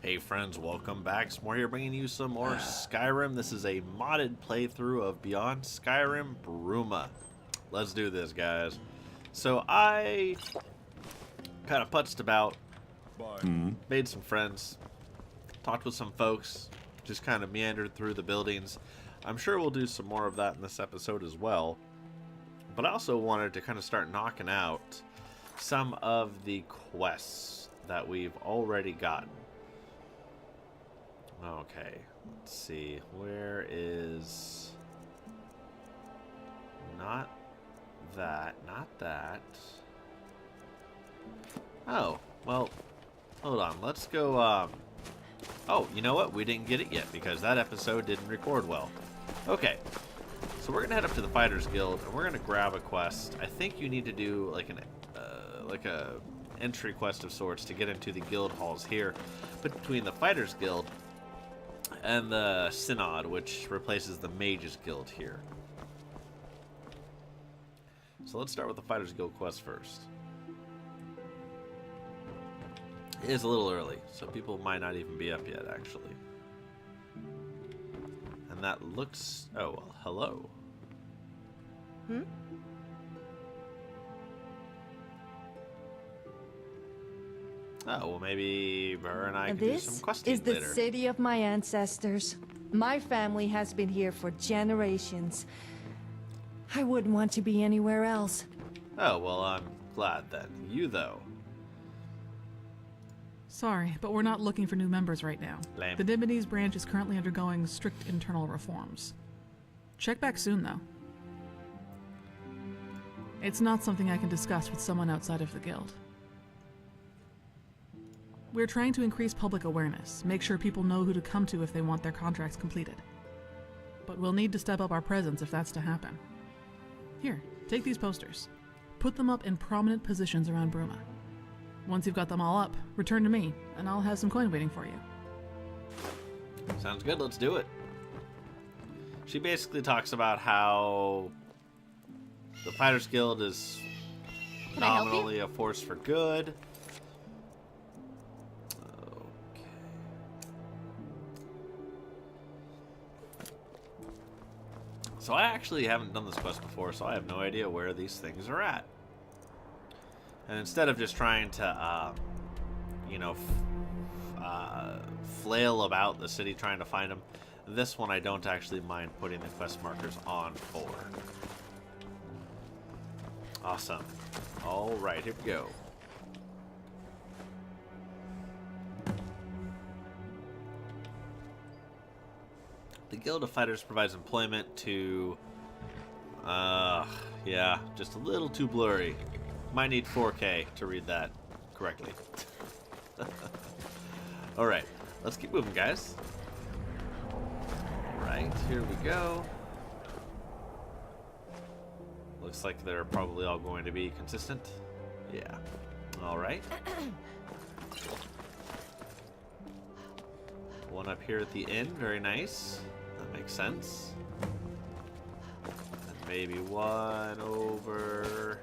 Hey friends, welcome back. Some more here bringing you some more Skyrim. This is a modded playthrough of Beyond Skyrim Bruma. Let's do this, guys. So I kind of putzed about, made some friends, talked with some folks, just kind of meandered through the buildings. I'm sure we'll do some more of that in this episode as well. But I also wanted to kind of start knocking out some of the quests that we've already gotten. Okay, let's see. Where is... Not that. Oh, well, hold on. Let's go, Oh, you know what? We didn't get it yet because that episode didn't record well. Okay, so we're going to head up to the Fighters Guild and we're going to grab a quest. I think you need to do like a entry quest of sorts to get into the guild halls here. But between the Fighters Guild and the Synod, which replaces the Mages Guild here. So let's start with the Fighters Guild quest first. It is a little early, so people might not even be up yet, actually. And that looks... Oh, well, hello. Oh, well, maybe her and I can do some questing later. This is the city of my ancestors. My family has been here for generations. I wouldn't want to be anywhere else. Oh, well, I'm glad then. You, though. Sorry, but we're not looking for new members right now. Lame. The Dibonese branch is currently undergoing strict internal reforms. Check back soon, though. It's not something I can discuss with someone outside of the guild. We're trying to increase public awareness, make sure people know who to come to if they want their contracts completed. But we'll need to step up our presence if that's to happen. Here, take these posters. Put them up in prominent positions around Bruma. Once you've got them all up, return to me, and I'll have some coin waiting for you. Sounds good, let's do it. She basically talks about how the Fighters Guild is nominally a force for good. Okay. So I actually haven't done this quest before, so I have no idea where these things are at. And instead of just trying to, flail about the city trying to find them, this one I don't actually mind putting the quest markers on for. Awesome. All right, here we go. The Guild of Fighters provides employment to... yeah, just a little too blurry. Might need 4K to read that correctly. Alright, let's keep moving, guys. Alright, here we go. Looks like they're probably all going to be consistent. Yeah. Alright. One up here at the end, very nice. That makes sense. And maybe one over...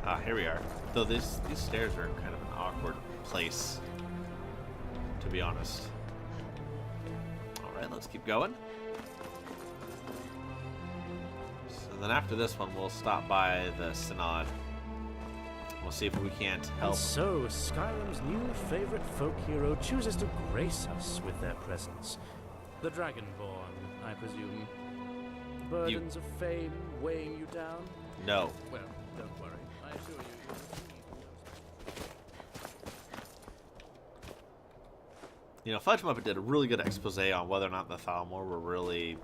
Ah, here we are. Though these stairs are in kind of an awkward place, to be honest. Alright, let's keep going. So then after this one, we'll stop by the Synod. We'll see if we can't help. And so, Skyrim's new favorite folk hero chooses to grace us with their presence. The Dragonborn, I presume. Burdens of fame weighing you down? No. Well, don't worry. I assure you, You know, Fudge Muppet did a really good expose on whether or not the Thalmor were really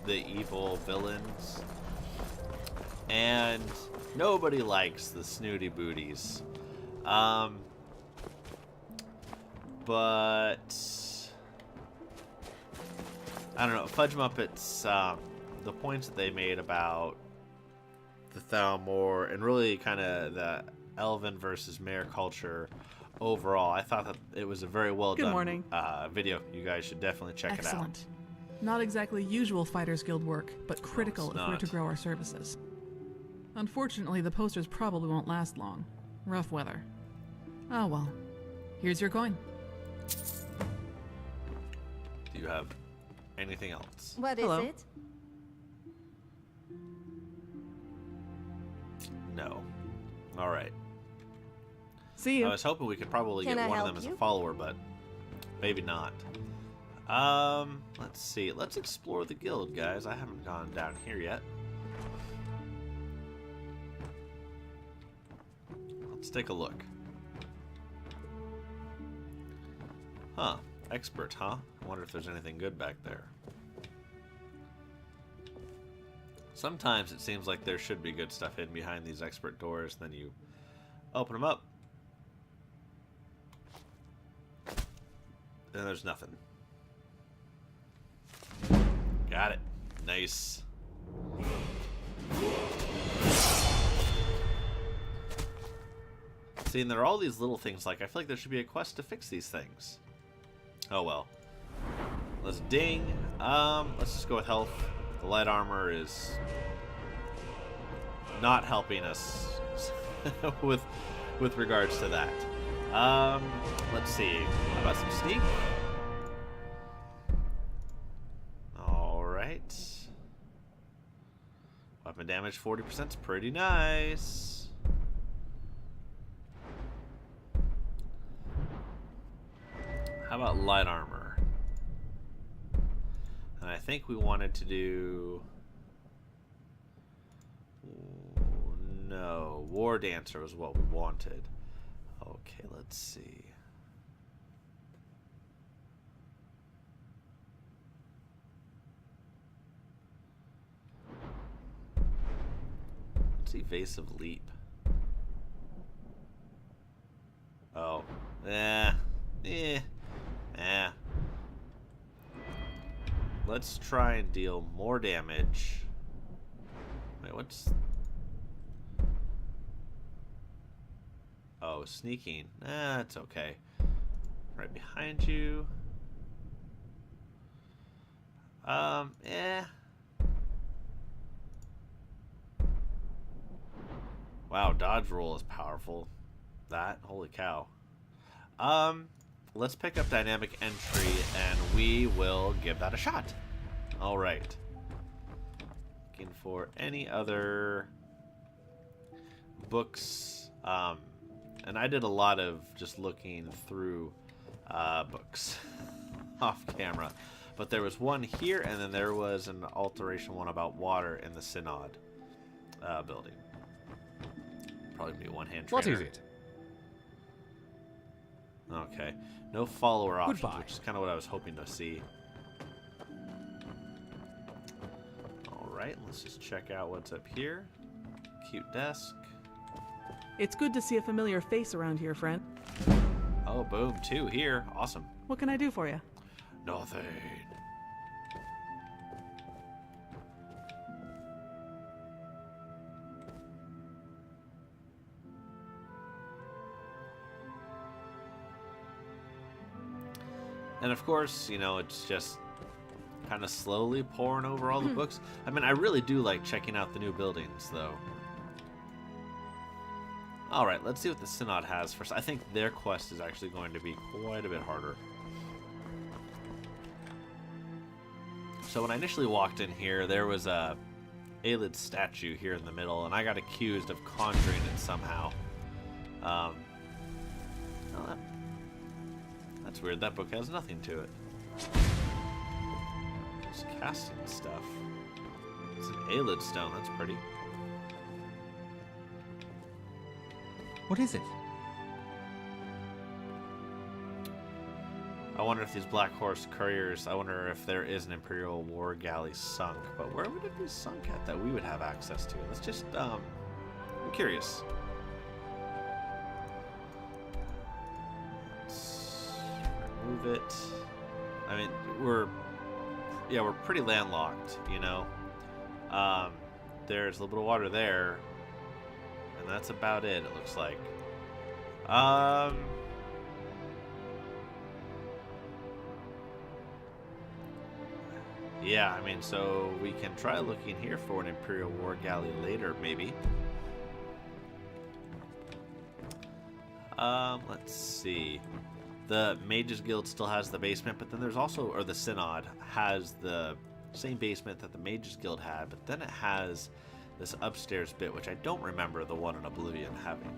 the evil villains. And nobody likes the snooty booties. But I don't know, Fudge Muppets, the points that they made about the Thalmor and really kind of the Elven versus Mare culture overall, I thought that it was a very well done video. You guys should definitely check it out. Excellent. Not exactly usual Fighters Guild work, but critical if we're to grow our services. Unfortunately, the posters probably won't last long. Rough weather. Oh well. Here's your coin. Do you have anything else? What is Hello. it? No. All right. See you. I was hoping we could probably Can get I one of help them as a you? follower, but maybe not. Let's see. Let's explore the guild, guys. I haven't gone down here yet. Let's take a look. Huh. Expert, huh? I wonder if there's anything good back there. Sometimes it seems like there should be good stuff hidden behind these expert doors, then you open them up, and there's nothing. Got it. Nice. See, and there are all these little things, like, I feel like there should be a quest to fix these things. Oh well. Let's ding. Let's just go with health. The light armor is not helping us with regards to that. Let's see. How about some sneak? Alright. Weapon damage 40% is pretty nice. How about light armor? And I think we wanted to do... No, War Dancer was what we wanted. Okay, let's see. What's Evasive Leap? Oh. Let's try and deal more damage. Wait, what's... Oh, sneaking. That's okay. Right behind you. Wow, dodge roll is powerful. That, holy cow. Let's pick up dynamic entry and we will give that a shot. All right. Looking for any other books. And I did a lot of just looking through books off camera. But there was one here, and then there was an alteration one about water in the Synod building. Probably be one-hand trainer. What is it? Okay. No follower options, Goodbye. which is kind of what I was hoping to see. Alright, let's just check out what's up here. Cute desk. It's good to see a familiar face around here, friend. Oh, boom, 2 here. Awesome. What can I do for you? Nothing. And of course, you know, it's just kind of slowly pouring over all the books. I mean, I really do like checking out the new buildings, though. Alright, let's see what the Synod has first. I think their quest is actually going to be quite a bit harder. So when I initially walked in here, there was a Aelid statue here in the middle, and I got accused of conjuring it somehow. Oh, that's weird. That book has nothing to it. Just casting stuff. It's an Aelid stone. That's pretty. What is it? I wonder if these Black Horse couriers, I wonder if there is an Imperial War Galley sunk. But where would it be sunk at that we would have access to? Let's just, I'm curious. Let's remove it. I mean, we're pretty landlocked, you know. There's a little bit of water there. And that's about it, it looks like. Yeah, I mean, so we can try looking here for an Imperial War Galley later, maybe. Let's see. The Mages Guild still has the basement, but then there's also, or the Synod has the same basement that the Mages Guild had, but then it has this upstairs bit, which I don't remember the one in Oblivion having.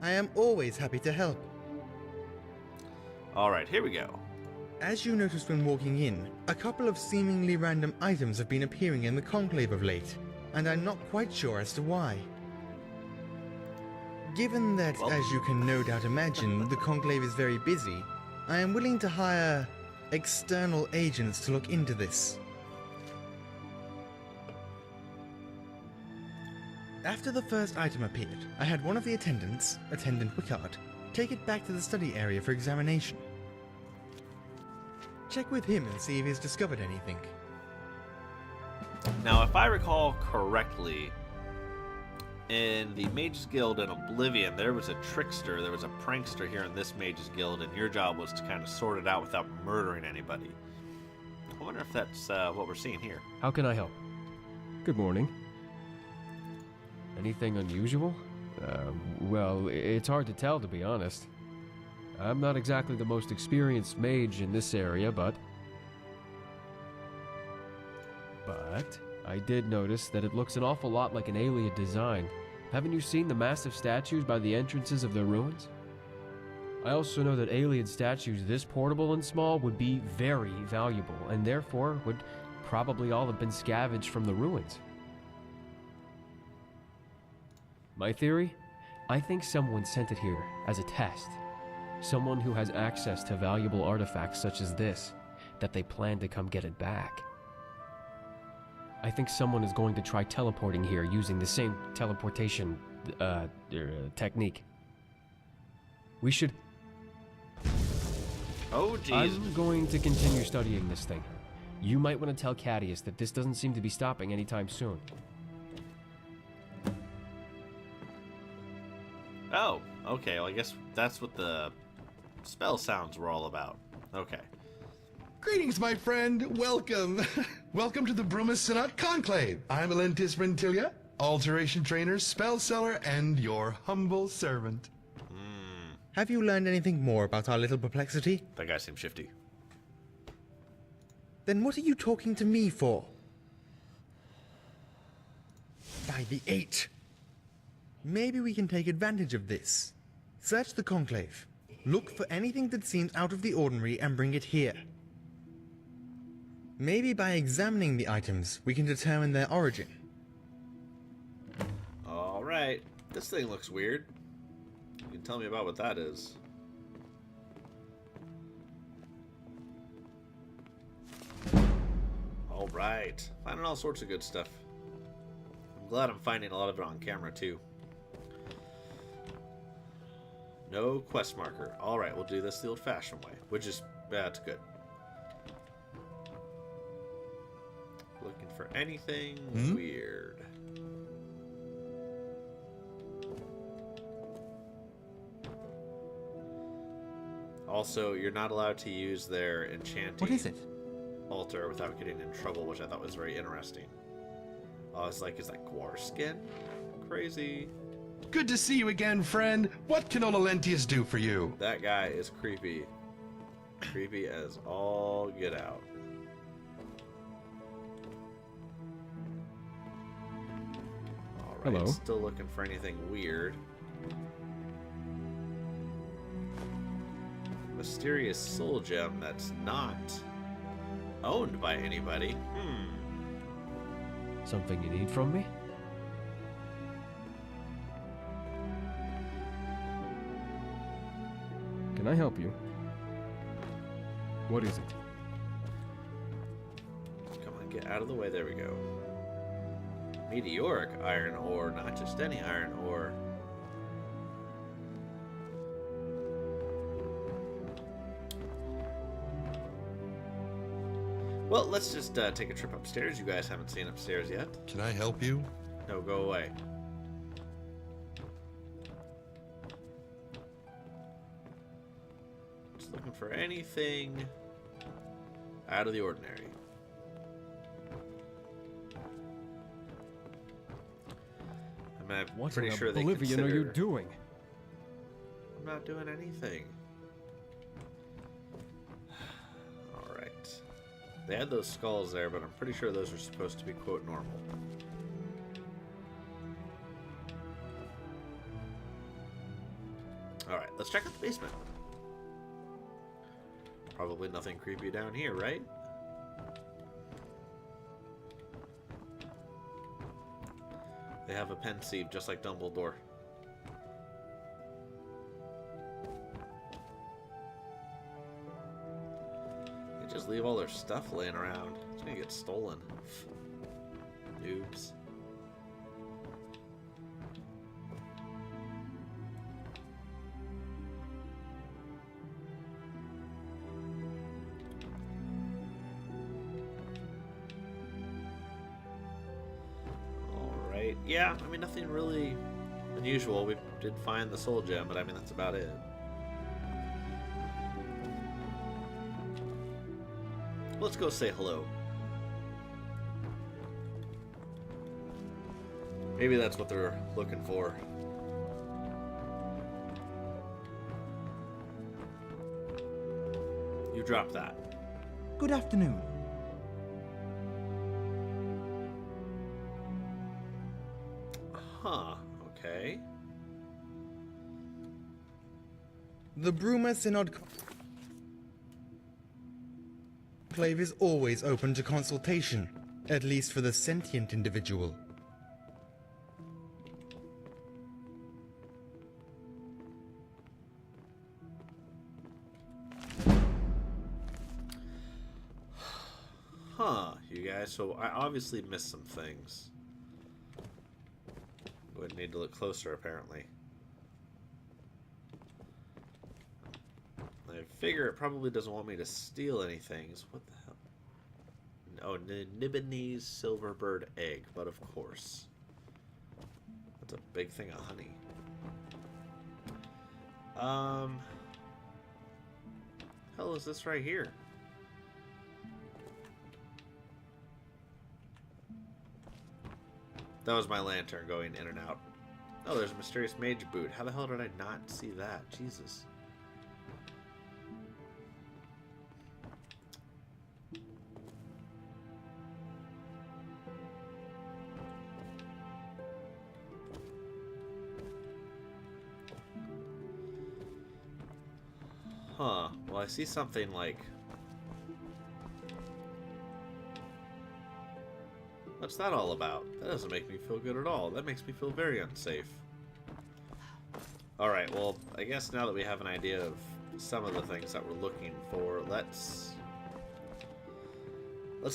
I am always happy to help. Alright, here we go. As you noticed when walking in, a couple of seemingly random items have been appearing in the conclave of late, and I'm not quite sure as to why. Given that, as you can no doubt imagine, the conclave is very busy, I am willing to hire external agents to look into this. After the first item appeared, I had one of the attendants, Attendant Wickard, take it back to the study area for examination. Check with him and see if he's discovered anything. Now, if I recall correctly, in the Mages Guild in Oblivion, there was a trickster, there was a prankster here in this Mages Guild, and your job was to kind of sort it out without murdering anybody. I wonder if that's what we're seeing here. How can I help? Good morning. Anything unusual? Well, it's hard to tell, to be honest. I'm not exactly the most experienced mage in this area, but I did notice that it looks an awful lot like an alien design. Haven't you seen the massive statues by the entrances of the ruins? I also know that alien statues this portable and small would be very valuable, and therefore would probably all have been scavenged from the ruins. My theory? I think someone sent it here as a test. Someone who has access to valuable artifacts such as this, that they plan to come get it back. I think someone is going to try teleporting here using the same teleportation technique. We should... Oh, jeez. I'm going to continue studying this thing. You might want to tell Cadius that this doesn't seem to be stopping anytime soon. Oh, okay. Well, I guess that's what the spell sounds were all about. Okay. Greetings, my friend. Welcome. Welcome to the Bruma Synod Conclave. I'm Alentis Rentilia, Alteration Trainer, Spell Seller, and your humble servant. Have you learned anything more about our little perplexity? That guy seems shifty. Then what are you talking to me for? By the 8. Maybe we can take advantage of this. Search the conclave. Look for anything that seems out of the ordinary and bring it here. Maybe by examining the items, we can determine their origin. Alright. This thing looks weird. You can tell me about what that is. Alright. Finding all sorts of good stuff. I'm glad I'm finding a lot of it on camera, too. No quest marker. Alright, we'll do this the old-fashioned way. Which is... that's good. Looking for anything weird. Also, you're not allowed to use their enchanting What is it? altar without getting in trouble, which I thought was very interesting. I was like, is that Gwar skin? Crazy. Good to see you again, friend. What can old Alentius do for you? That guy is creepy. Creepy as all get out. Alright, Hello. still looking for anything weird. Mysterious soul gem that's not owned by anybody. Something you need from me? Can I help you? What is it? Come on, get out of the way. There we go. Meteoric iron ore, not just any iron ore. Well, let's just take a trip upstairs. You guys haven't seen upstairs yet. Can I help you? No, go away. Just looking for anything out of the ordinary. mean, I'm What pretty in sure they oblivion are you consider... doing? I'm not doing anything. Alright. They had those skulls there, but I'm pretty sure those are supposed to be, quote, normal. Alright, let's check out the basement. Probably nothing creepy down here, right? They have a pensieve, just like Dumbledore. They just leave all their stuff laying around. It's gonna get stolen. Noobs. Yeah, I mean, nothing really unusual. We did find the soul gem, but I mean, that's about it. Let's go say hello. Maybe that's what they're looking for. You drop that. Good afternoon. Huh, okay. The Bruma Synod Conclave is always open to consultation, at least for the sentient individual. Huh, you guys, so I obviously missed some things. Would need to look closer, apparently. I figure it probably doesn't want me to steal anything. So what the hell? Oh, Nibonese silverbird egg, but of course. That's a big thing of honey. Hell is this right here? That was my lantern going in and out. Oh, there's a mysterious mage boot. How the hell did I not see that? Jesus. Huh. Well, I see something like... What's that all about? That doesn't make me feel good at all. That makes me feel very unsafe. Alright, well, I guess now that we have an idea of some of the things that we're looking for, let's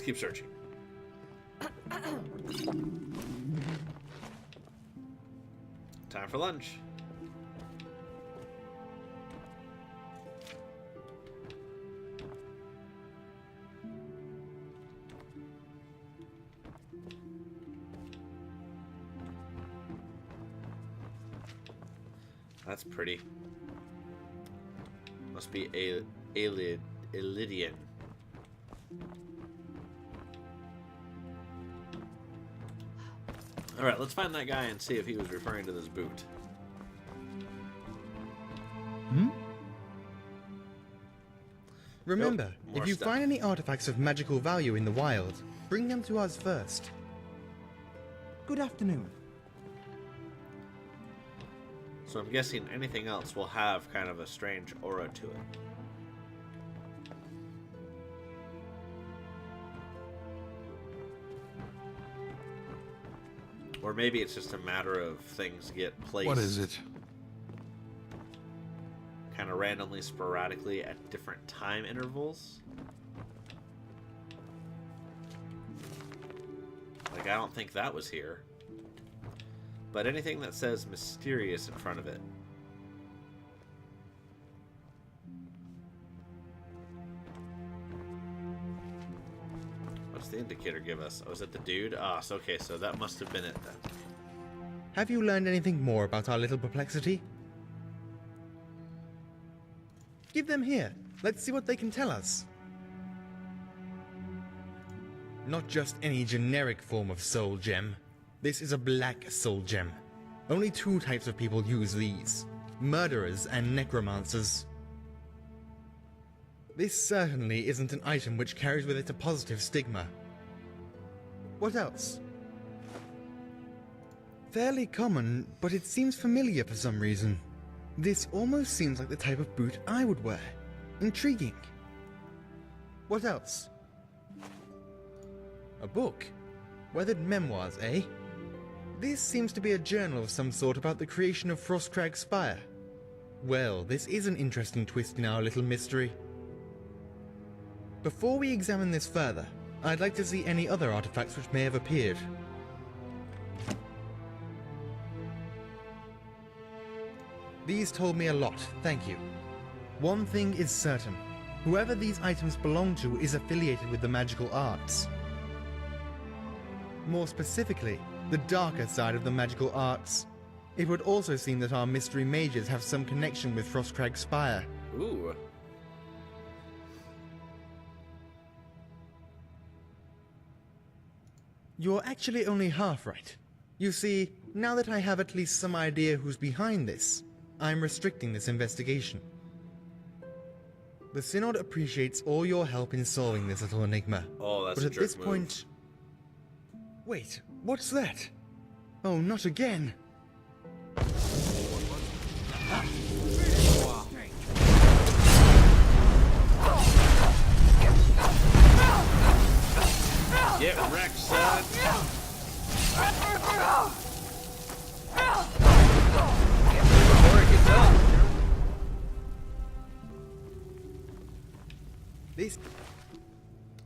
keep searching. Time for lunch. That's pretty. Must be Elidian. Alright, let's find that guy and see if he was referring to this boot. Remember, Nope, if you stuff. find any artifacts of magical value in the wild, bring them to us first. Good afternoon. So I'm guessing anything else will have kind of a strange aura to it. Or maybe it's just a matter of things get placed. What is it? Kind of randomly, sporadically at different time intervals. Like, I don't think that was here. But anything that says mysterious in front of it. What's the indicator give us? Oh, is it the dude? Ah, so okay, so that must have been it then. Have you learned anything more about our little perplexity? Give them here. Let's see what they can tell us. Not just any generic form of soul gem. This is a black soul gem. Only two types of people use these: murderers and necromancers. This certainly isn't an item which carries with it a positive stigma. What else? Fairly common, but it seems familiar for some reason. This almost seems like the type of boot I would wear. Intriguing. What else? A book? Weathered memoirs, eh? This seems to be a journal of some sort about the creation of Frostcrag Spire. Well, this is an interesting twist in our little mystery. Before we examine this further, I'd like to see any other artifacts which may have appeared. These told me a lot, thank you. One thing is certain. Whoever these items belong to is affiliated with the magical arts. More specifically, the darker side of the magical arts. It would also seem that our mystery mages have some connection with Frostcrag Spire. Ooh. You're actually only half right. You see, now that I have at least some idea who's behind this, I'm restricting this investigation. The Synod appreciates all your help in solving this little enigma. Oh, that's but a at jerk this move. point... Wait, what's that? Oh, not again. Get wrecked, son. Before it gets up. This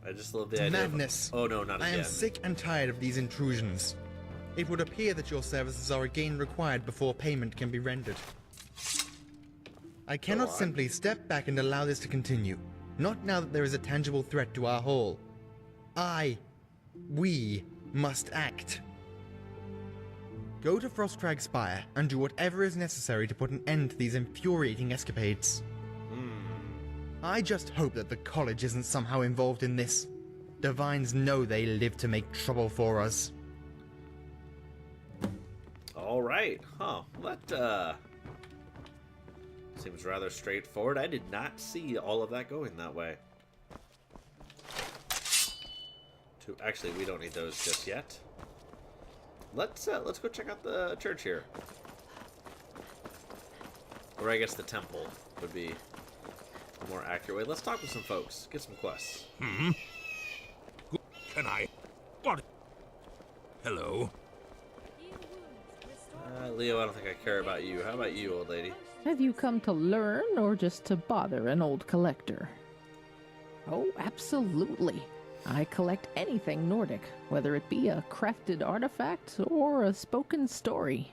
I just love the idea. madness. Oh no, not I again. am sick and tired of these intrusions. It would appear that your services are again required before payment can be rendered. I cannot on. simply step back and allow this to continue. Not now that there is a tangible threat to our hall. We must act. Go to Frostcrag Spire and do whatever is necessary to put an end to these infuriating escapades. I just hope that the college isn't somehow involved in this. Divines know they live to make trouble for us. All right, huh? That seems rather straightforward. I did not see all of that going that way. Actually, we don't need those just yet. Let's go check out the church here, or I guess the temple would be a more accurate way. Let's talk with some folks, get some quests. Can I? What? Hello? Leo, I don't think I care about you. How about you, old lady? Have you come to learn or just to bother an old collector? Oh, absolutely. I collect anything Nordic, whether it be a crafted artifact or a spoken story.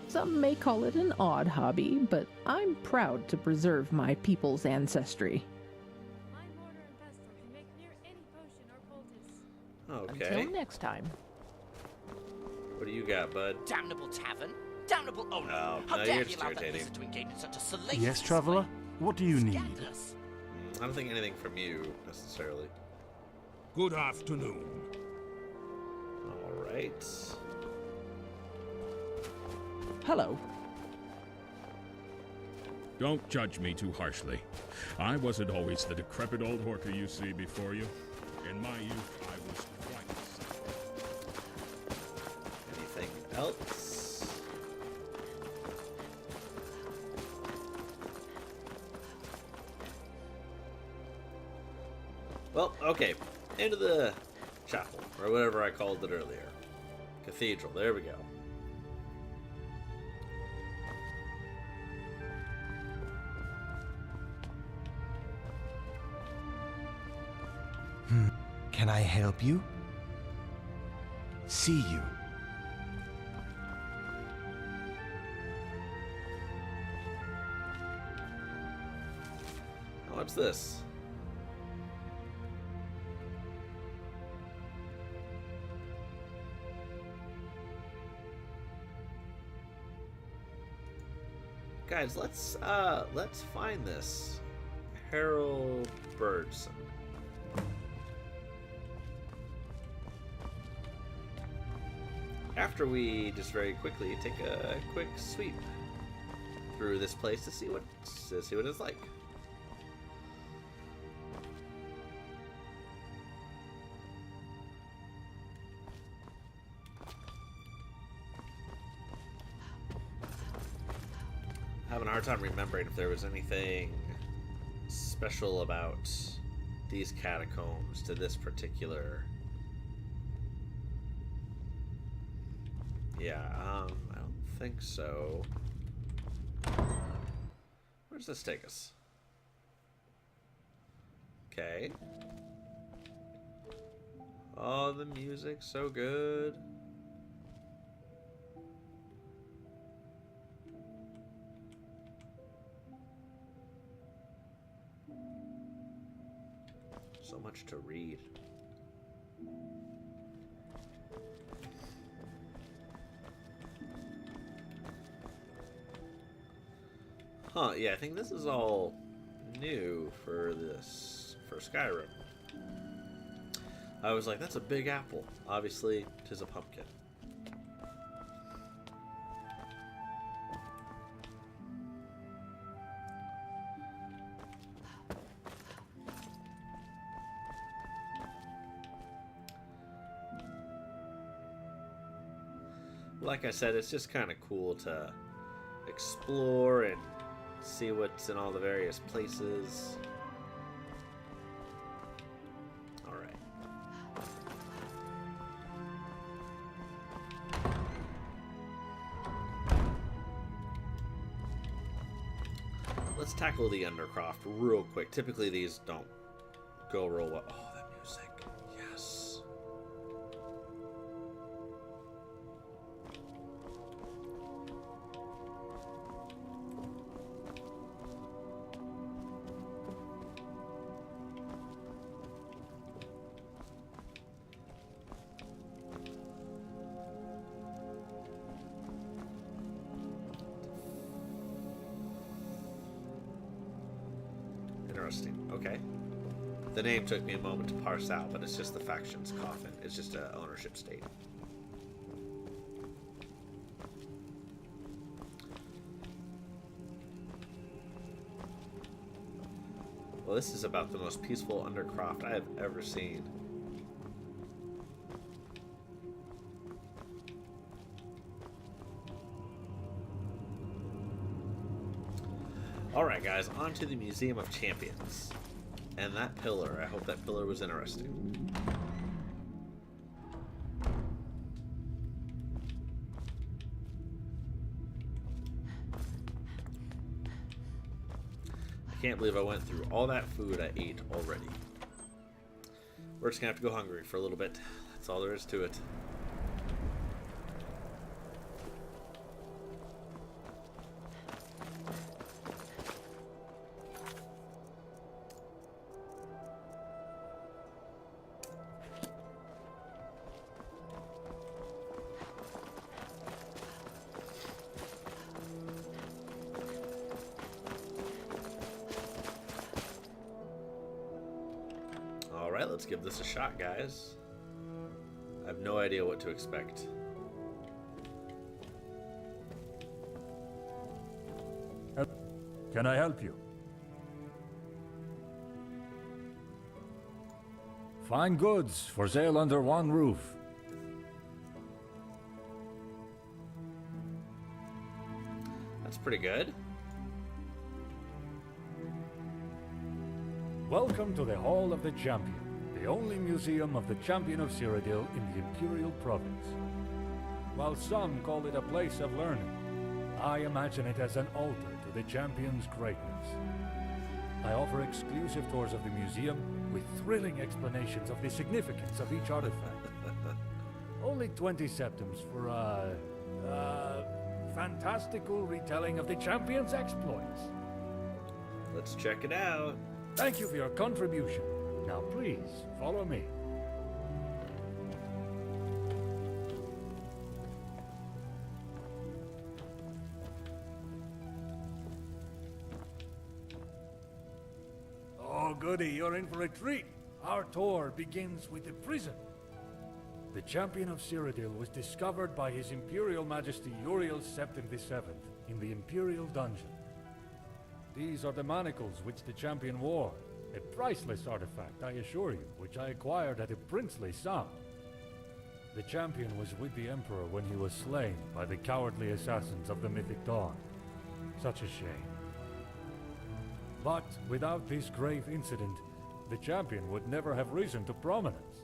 Some may call it an odd hobby, but I'm proud to preserve my people's ancestry. My mortar and pestle can make near any potion or poultice. Okay. Until next time. What do you got, bud? Damnable tavern! Damnable owner! No, How no, dare you're he just allow that irritating. visit to engage in such a salacious Yes, traveler? display? What do you need? Scandalous. I don't think anything from you necessarily. Good afternoon. All right. Hello. Don't judge me too harshly. I wasn't always the decrepit old horker you see before you. In my youth, I was quite simple. Anything else? Well, okay. Into the chapel, or whatever I called it earlier. Cathedral, there we go. Can I help you? See you. What's this? Guys, let's find this. Harold Birdson. after we just very quickly take a quick sweep through this place to see what it's like. Having a hard time remembering if there was anything special about these catacombs to this particular. Yeah, I don't think so. Where does this take us? Okay. Oh, the music's so good. So much to read. Huh, yeah, I think this is all new for Skyrim. I was like, that's a big apple. Obviously, 'tis a pumpkin. Like I said, it's just kind of cool to explore and see what's in all the various places. Alright. Let's tackle the Undercroft real quick. Typically these don't go real well. Oh, that music. Yes. Interesting. Okay. The name took me a moment to parse out, but it's just the faction's coffin. It's just an ownership state. Well, this is about the most peaceful Undercroft I have ever seen. Alright guys, on to the Museum of Champions. And that pillar, I hope that pillar was interesting. I can't believe I went through all that food I ate already. We're just gonna have to go hungry for a little bit. That's all there is to it. Alright, let's give this a shot, guys. I have no idea what to expect. Can I help you? Fine goods for sale under one roof. That's pretty good. Welcome to the Hall of the Champion, the only museum of the Champion of Cyrodiil in the Imperial Province. While some call it a place of learning, I imagine it as an altar to the Champion's greatness. I offer exclusive tours of the museum with thrilling explanations of the significance of each artifact. Only 20 septims for a fantastical retelling of the Champion's exploits. Let's check it out. Thank you for your contribution. Now please, follow me. Oh goody, you're in for a treat. Our tour begins with the prison. The champion of Cyrodiil was discovered by His Imperial Majesty Uriel Septim VII in the Imperial Dungeon. These are the manacles which the champion wore. A priceless artifact, I assure you, which I acquired at a princely sum. The champion was with the Emperor when he was slain by the cowardly assassins of the Mythic Dawn. Such a shame. But without this grave incident, the champion would never have risen to prominence.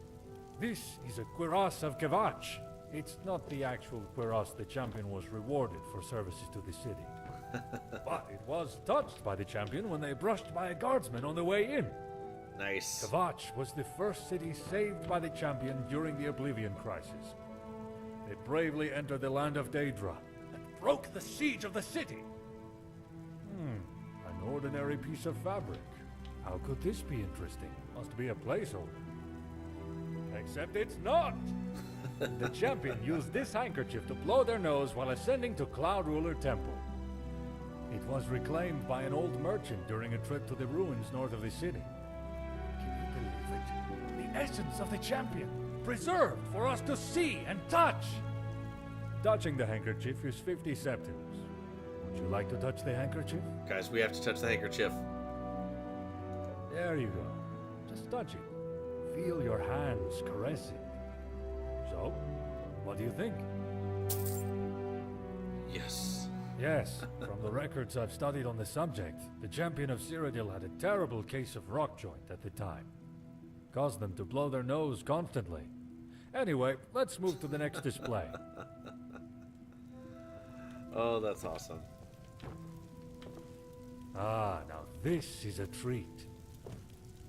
This is a cuirass of Kvatch. It's not the actual cuirass the champion was rewarded for services to the city. But it was touched by the champion when they brushed by a guardsman on the way in. Nice. Kvatch was the first city saved by the champion during the Oblivion Crisis. They bravely entered the land of Daedra and broke the siege of the city. An ordinary piece of fabric. How could this be interesting? Must be a placeholder. Except it's not! The champion used this handkerchief to blow their nose while ascending to Cloud Ruler Temple. It was reclaimed by an old merchant during a trip to the ruins north of the city. Can you believe it? The essence of the champion, preserved for us to see and touch! Touching the handkerchief is 50 septims. Would you like to touch the handkerchief? Guys, we have to touch the handkerchief. There you go. Just touch it. Feel your hands caress it. So, what do you think? Yes. Yes, from the records I've studied on the subject, the champion of Cyrodiil had a terrible case of rock joint at the time. Caused them to blow their nose constantly. Anyway, let's move to the next display. Oh, that's awesome. Ah, now this is a treat.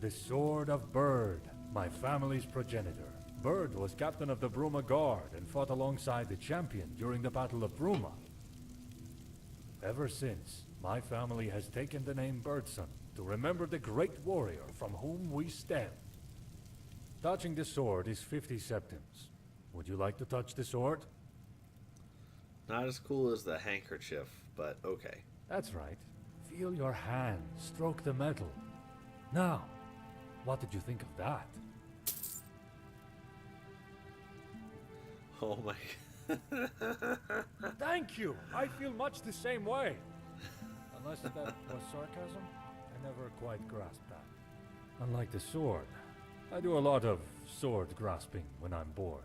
The Sword of Bird, my family's progenitor. Bird was captain of the Bruma Guard and fought alongside the champion during the Battle of Bruma. Ever since, my family has taken the name Birdson to remember the great warrior from whom we stem. Touching the sword is 50 septims. Would you like to touch the sword? Not as cool as the handkerchief, but okay. That's right. Feel your hand stroke the metal. Now, what did you think of that? Oh my... Thank you! I feel much the same way. Unless that was sarcasm? I never quite grasped that. Unlike the sword, I do a lot of sword grasping when I'm bored.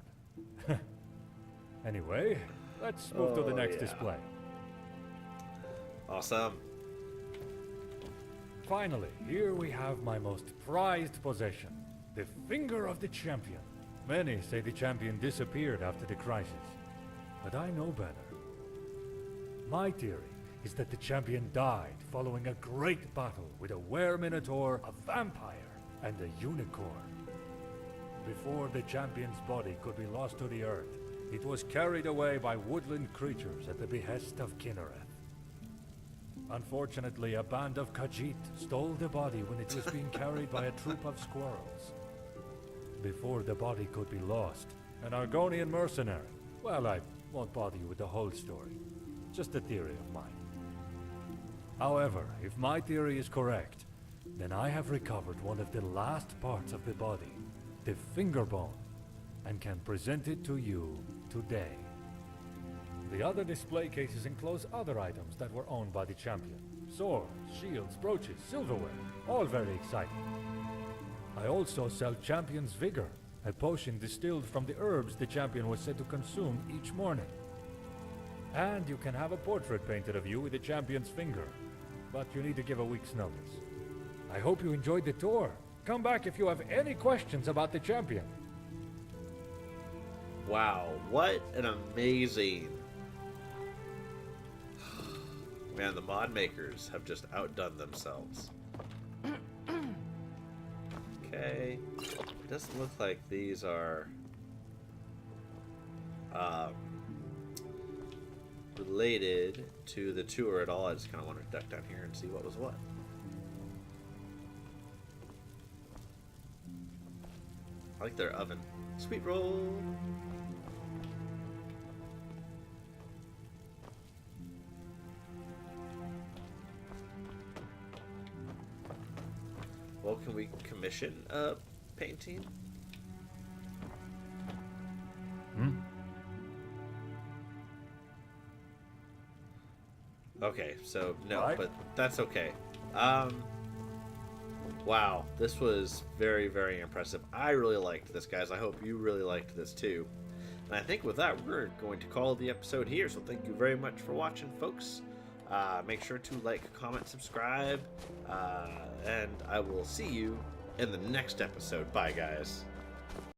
Anyway, let's move to the next display. Awesome. Finally, here we have my most prized possession, the Finger of the Champion. Many say the champion disappeared after the crisis, but I know better. My theory is that the champion died following a great battle with a were-minotaur, a vampire, and a unicorn. Before the champion's body could be lost to the earth, it was carried away by woodland creatures at the behest of Kinnereth. Unfortunately, a band of Khajiit stole the body when it was being carried by a troop of squirrels. Before the body could be lost, an Argonian mercenary... Well, I won't bother you with the whole story. Just a theory of mine. However, if my theory is correct, then I have recovered one of the last parts of the body, the finger bone, and can present it to you today. The other display cases enclose other items that were owned by the champion. Swords, shields, brooches, silverware, all very exciting. I also sell Champion's Vigor, a potion distilled from the herbs the champion was said to consume each morning. And you can have a portrait painted of you with the champion's finger, but you need to give a week's notice. I hope you enjoyed the tour. Come back if you have any questions about the champion. Wow, what an amazing... Man, the mod makers have just outdone themselves. Okay, it doesn't look like these are related to the tour at all. I just kind of want to duck down here and see what was what. I like their oven. Sweet roll. Well, can we commission a painting? Okay, so no, Right. but that's okay. Wow, this was very, very impressive. I really liked this, guys. I hope you really liked this too. And I think with that, we're going to call the episode here. So thank you very much for watching, folks. Make sure to like, comment, subscribe, and I will see you in the next episode. Bye, guys.